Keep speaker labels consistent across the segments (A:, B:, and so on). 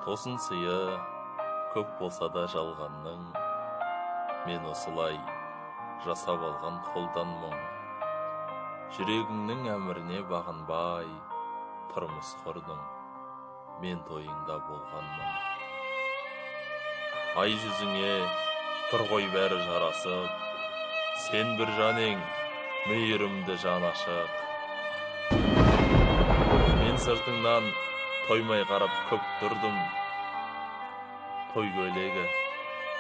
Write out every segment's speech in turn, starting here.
A: Тосын сыйы көп болса да жалғанның, мен осылай жасап алған қолданмын. Жүрегіңнің әміріне бағынбай, тұрмыс құрдың, мен тойыңда болғанмын. Ай жүзіңе тұр ғой бәрі жарасып, сен бір жаның, мейірімді жан ашық. Мен сыртыңнан тоймай қарап көп тұрдым, той көйлегі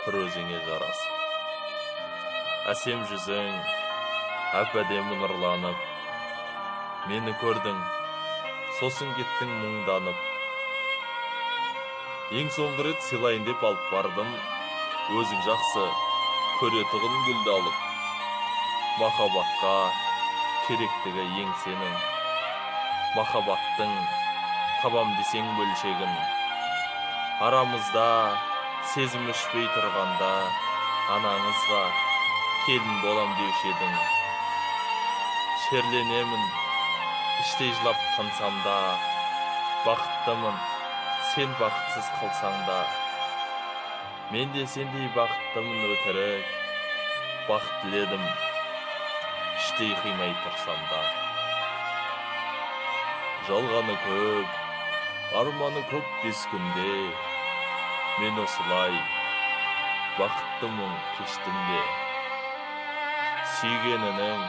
A: тұр өзіңе жарасып. Әсем жүзің әп-әдемі нұрланып, мені көрдің, сосын кеттің мұңданып. Ең соңғы рет сыйлайын деп алып бардым, өзің жақсы көретұғын гүлді алып. Махаббатқа керектігі ең сенің, махаббаттың табам десең бөлшегін. Арамызда сезім өшпей тұрғанда, анаңызға келін болам деуші едің. Шерленемін, іштей жылап тынсам да, бақыттымын, сен бақытсыз қылсаң да. Мен де сендей бақыттымын өтірік, бақыт тіледім, іштей қимай тұрсам да. Жалғаны көп, арманы көп бес күнде, мен осылай бақыттымын кештім де. Сүйгенінің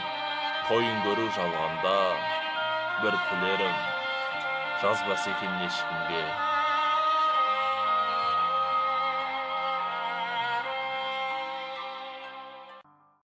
A: тойын көру жалғанда, бір тілерім жазбас екен ешкімге.